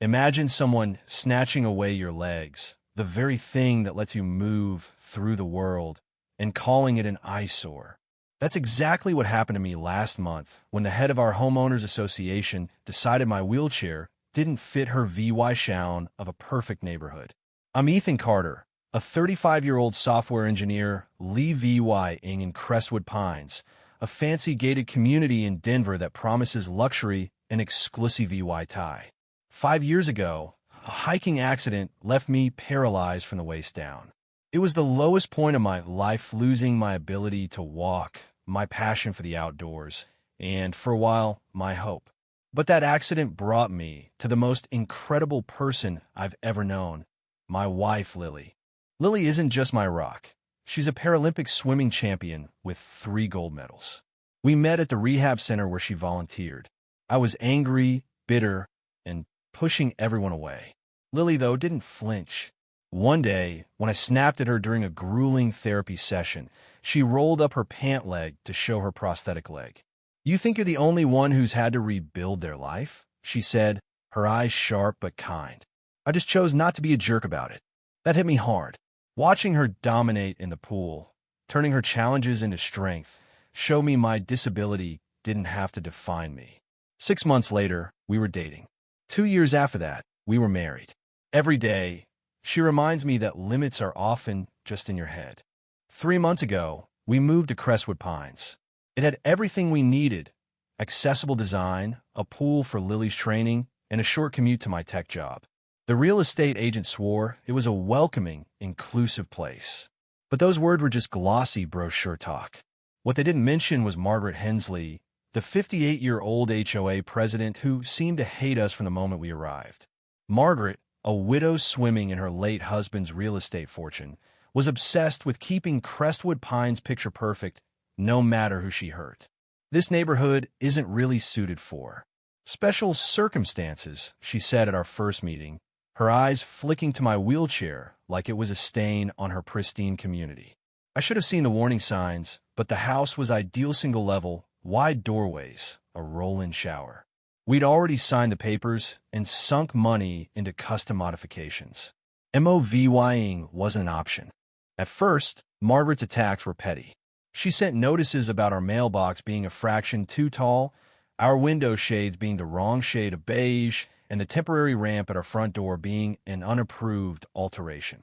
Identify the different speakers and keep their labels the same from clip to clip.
Speaker 1: Imagine someone snatching away your legs, the very thing that lets you move through the world, and calling it an eyesore. That's exactly what happened to me last month when the head of our Homeowners Association decided my wheelchair didn't fit her VY shown of a perfect neighborhood. I'm Ethan Carter, a 35-year-old software engineer, VYing in Crestwood Pines, a fancy gated community in Denver that promises luxury and exclusive VY tie. 5 years ago, a hiking accident left me paralyzed from the waist down. It was the lowest point of my life, losing my ability to walk, my passion for the outdoors, and, for a while, my hope. But that accident brought me to the most incredible person I've ever known, my wife, Lily. Lily isn't just my rock. She's a Paralympic swimming champion with 3 gold medals. We met at the rehab center where she volunteered. I was angry, bitter, and pushing everyone away. Lily, though, didn't flinch. One day, when I snapped at her during a grueling therapy session, she rolled up her pant leg to show her prosthetic leg. "You think you're the only one who's had to rebuild their life?" she said, her eyes sharp but kind. I just chose not to be a jerk about it. That hit me hard. Watching her dominate in the pool, turning her challenges into strength, showed me my disability didn't have to define me. 6 months later, we were dating. 2 years after that, we were married. Every day, she reminds me that limits are often just in your head. 3 months ago, we moved to Crestwood Pines. It had everything we needed: accessible design, a pool for Lily's training, and a short commute to my tech job. The real estate agent swore it was a welcoming, inclusive place. But those words were just glossy brochure talk. What they didn't mention was Margaret Hensley, the 58-year-old HOA president who seemed to hate us from the moment we arrived. Margaret, a widow swimming in her late husband's real estate fortune, was obsessed with keeping Crestwood Pines picture perfect, no matter who she hurt. "This neighborhood isn't really suited for special circumstances," she said at our first meeting, her eyes flicking to my wheelchair like it was a stain on her pristine community. I should have seen the warning signs, but the house was ideal: single level, wide doorways, a roll-in shower. We'd already signed the papers and sunk money into custom modifications. MOVYing wasn't an option. At first, Margaret's attacks were petty. She sent notices about our mailbox being a fraction too tall, our window shades being the wrong shade of beige, and the temporary ramp at our front door being an unapproved alteration.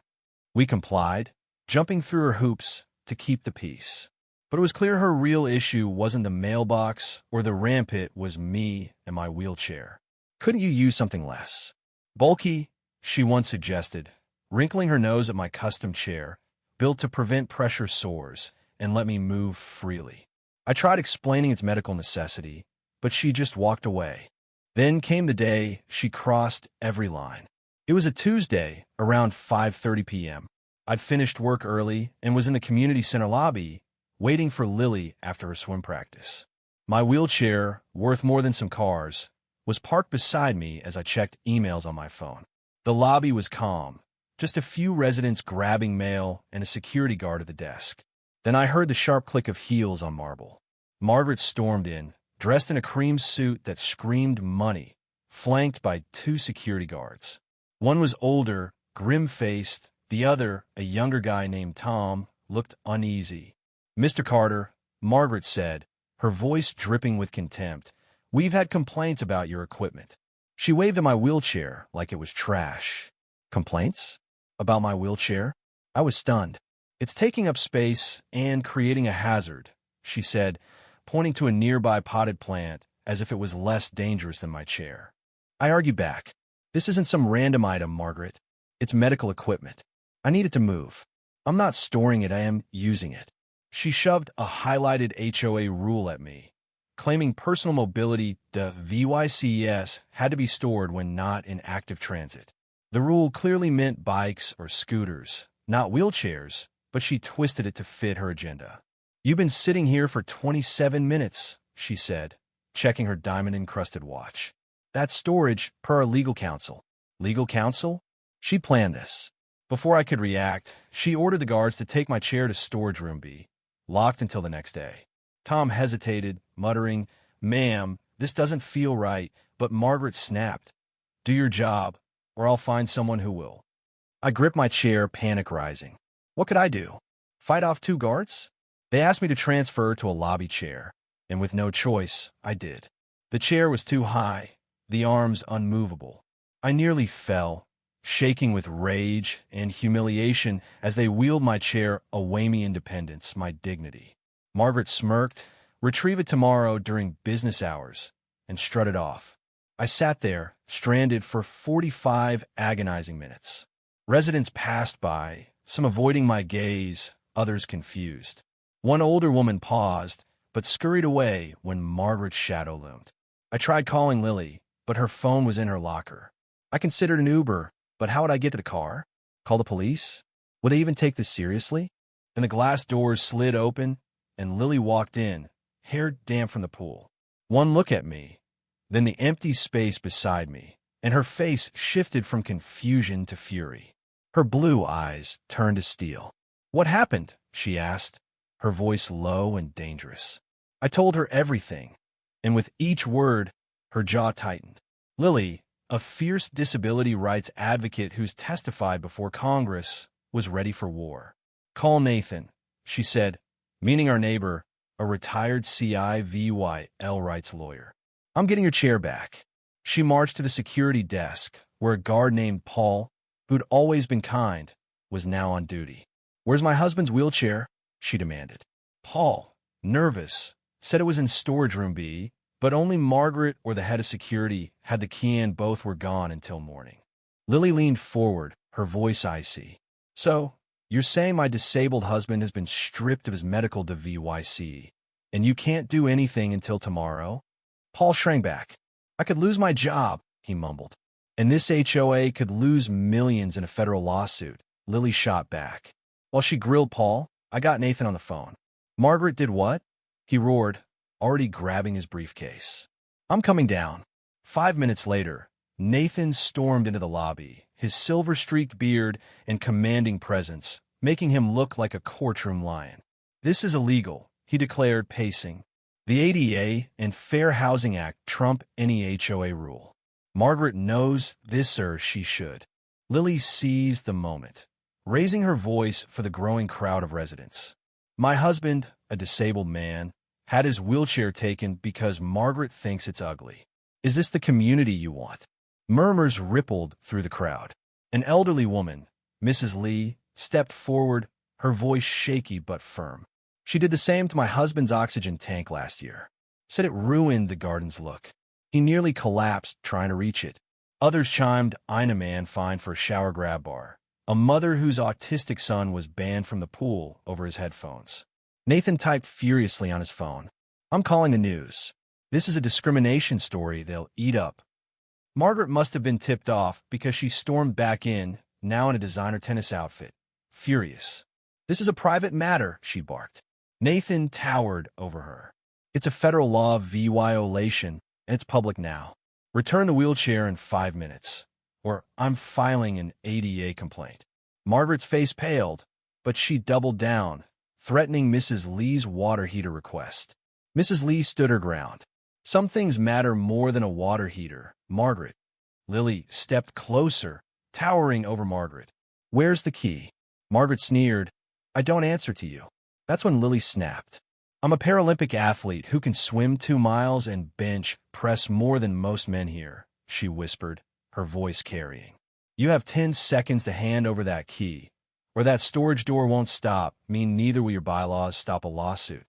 Speaker 1: We complied, jumping through her hoops to keep the peace. But it was clear her real issue wasn't the mailbox or the ramp, it was me and my wheelchair. "Couldn't you use something less bulky?" she once suggested, wrinkling her nose at my custom chair, built to prevent pressure sores and let me move freely. I tried explaining its medical necessity, but she just walked away. Then came the day she crossed every line. It was a Tuesday, around 5:30 p.m. I'd finished work early and was in the community center lobby, waiting for Lily after her swim practice. My wheelchair, worth more than some cars, was parked beside me as I checked emails on my phone. The lobby was calm, just a few residents grabbing mail and a security guard at the desk. Then I heard the sharp click of heels on marble. Margaret stormed in, dressed in a cream suit that screamed money, flanked by 2 security guards. One was older, grim-faced. The other, a younger guy named Tom, looked uneasy. "Mr. Carter," Margaret said, her voice dripping with contempt, "we've had complaints about your equipment." She waved at my wheelchair like it was trash. "Complaints? About my wheelchair?" I was stunned. "It's taking up space and creating a hazard," she said, pointing to a nearby potted plant as if it was less dangerous than my chair. I argued back. "This isn't some random item, Margaret. It's medical equipment. I need it to move. I'm not storing it, I am using it." She shoved a highlighted HOA rule at me, claiming personal mobility, the VYCES, had to be stored when not in active transit. The rule clearly meant bikes or scooters, not wheelchairs, but she twisted it to fit her agenda. "You've been sitting here for 27 minutes, she said, checking her diamond-encrusted watch. "That's storage per our legal counsel." Legal counsel? She planned this. Before I could react, she ordered the guards to take my chair to storage room B, locked until the next day. Tom hesitated, muttering, "Ma'am, this doesn't feel right," but Margaret snapped. Do your job, or I'll find someone who will. I gripped my chair, panic rising. What could I do? Fight off 2 guards? They asked me to transfer to a lobby chair, and with no choice, I did. The chair was too high, the arms unmovable. I nearly fell, shaking with rage and humiliation as they wheeled my chair away me independence, my dignity. Margaret smirked, retrieve it tomorrow during business hours, and strutted off. I sat there, stranded for 45 agonizing minutes. Residents passed by, some avoiding my gaze, others confused. One older woman paused, but scurried away when Margaret's shadow loomed. I tried calling Lily, but her phone was in her locker. I considered an Uber, but how would I get to the car? Call the police? Would they even take this seriously? Then the glass doors slid open, and Lily walked in, hair damp from the pool. One look at me, then the empty space beside me, and her face shifted from confusion to fury. Her blue eyes turned to steel. What happened? She asked, her voice low and dangerous. I told her everything, and with each word, her jaw tightened. Lily, a fierce disability rights advocate who's testified before Congress, was ready for war. Call Nathan, she said, meaning our neighbor, a retired civil rights lawyer. I'm getting your chair back. She marched to the security desk, where a guard named Paul, who'd always been kind, was now on duty. Where's my husband's wheelchair? She demanded. Paul, nervous, said it was in storage room B, but only Margaret or the head of security had the key and both were gone until morning. Lily leaned forward, her voice icy. So, you're saying my disabled husband has been stripped of his medical device, and you can't do anything until tomorrow? Paul shrank back. I could lose my job, he mumbled. And this HOA could lose millions in a federal lawsuit, Lily shot back. While she grilled Paul, I got Nathan on the phone. Margaret did what? He roared, already grabbing his briefcase. I'm coming down. 5 minutes later, Nathan stormed into the lobby, his silver-streaked beard and commanding presence, making him look like a courtroom lion. This is illegal, he declared, pacing. The ADA and Fair Housing Act trump any HOA rule. Margaret knows this, or she should. Lily seized the moment, raising her voice for the growing crowd of residents. My husband, a disabled man, had his wheelchair taken because Margaret thinks it's ugly. Is this the community you want? Murmurs rippled through the crowd. An elderly woman, Mrs. Lee, stepped forward, her voice shaky but firm. She did the same to my husband's oxygen tank last year. Said it ruined the garden's look. He nearly collapsed trying to reach it. Others chimed, Ina man fined for a shower grab bar. A mother whose autistic son was banned from the pool over his headphones. Nathan typed furiously on his phone. I'm calling the news. This is a discrimination story they'll eat up. Margaret must have been tipped off because she stormed back in, now in a designer tennis outfit. Furious. This is a private matter, she barked. Nathan towered over her. It's a federal law violation, and it's public now. Return the wheelchair in 5 minutes, or I'm filing an ADA complaint. Margaret's face paled, but she doubled down, threatening Mrs. Lee's water heater request. Mrs. Lee stood her ground. Some things matter more than a water heater, Margaret. Lily stepped closer, towering over Margaret. Where's the key? Margaret sneered. I don't answer to you. That's when Lily snapped. I'm a Paralympic athlete who can swim 2 miles and bench press more than most men here, she whispered, her voice carrying. You have 10 seconds to hand over that key, or that storage door won't stop, mean neither will your bylaws stop a lawsuit.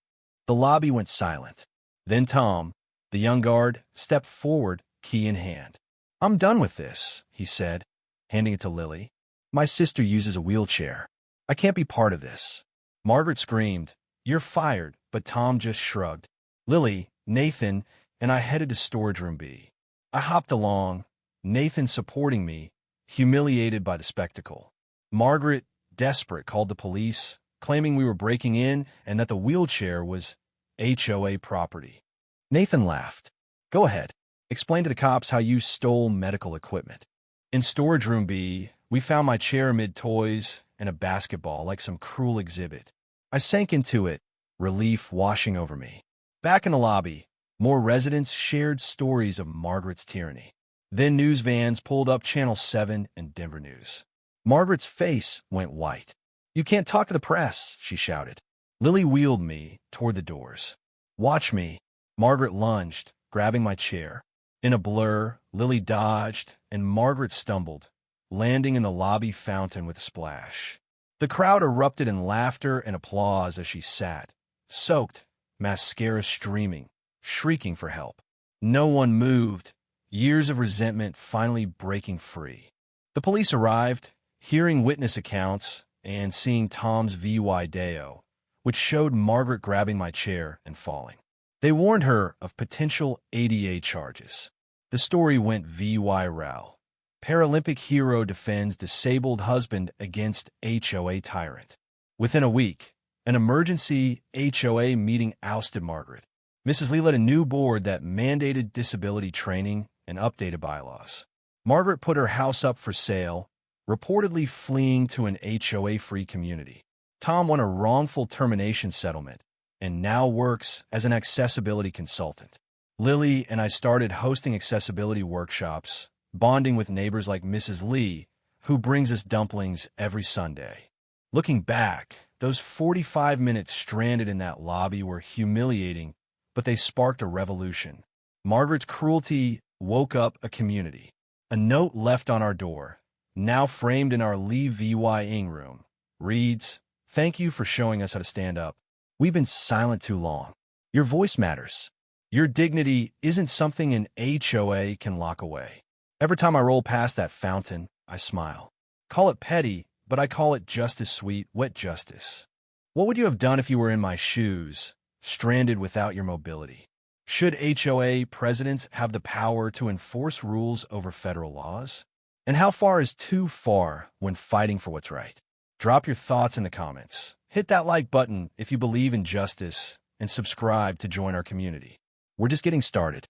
Speaker 1: The lobby went silent. Then Tom, the young guard, stepped forward, key in hand. I'm done with this, he said, handing it to Lily. My sister uses a wheelchair. I can't be part of this. Margaret screamed, You're fired, but Tom just shrugged. Lily, Nathan, and I headed to storage room B. I hopped along, Nathan supporting me, humiliated by the spectacle. Margaret, desperate, called the police, claiming we were breaking in and that the wheelchair was HOA property. Nathan laughed. Go ahead. Explain to the cops how you stole medical equipment. In storage room B, we found my chair amid toys and a basketball like some cruel exhibit. I sank into it, relief washing over me. Back in the lobby, more residents shared stories of Margaret's tyranny. Then news vans pulled up Channel 7 and Denver News. Margaret's face went white. "You can't talk to the press," she shouted. Lily wheeled me toward the doors. "Watch me." Margaret lunged, grabbing my chair. In a blur, Lily dodged, and Margaret stumbled, landing in the lobby fountain with a splash. The crowd erupted in laughter and applause as she sat, soaked, mascara streaming, shrieking for help. No one moved, years of resentment finally breaking free. The police arrived, hearing witness accounts and seeing Tom's video, which showed Margaret grabbing my chair and falling. They warned her of potential ADA charges. The story went viral. Paralympic hero defends disabled husband against HOA tyrant. Within a week, an emergency HOA meeting ousted Margaret. Mrs. Lee led a new board that mandated disability training and updated bylaws. Margaret put her house up for sale, reportedly fleeing to an HOA-free community. Tom won a wrongful termination settlement and now works as an accessibility consultant. Lily and I started hosting accessibility workshops, bonding with neighbors like Mrs. Lee, who brings us dumplings every Sunday. Looking back, those 45 minutes stranded in that lobby were humiliating, but they sparked a revolution. Margaret's cruelty woke up a community. A note left on our door, now framed in our Lee VY-ing room, reads, "Thank you for showing us how to stand up. We've been silent too long. Your voice matters. Your dignity isn't something an HOA can lock away." Every time I roll past that fountain, I smile. Call it petty, but I call it just as sweet, wet justice. What would you have done if you were in my shoes, stranded without your mobility? Should HOA presidents have the power to enforce rules over federal laws? And how far is too far when fighting for what's right? Drop your thoughts in the comments. Hit that like button if you believe in justice, and subscribe to join our community. We're just getting started.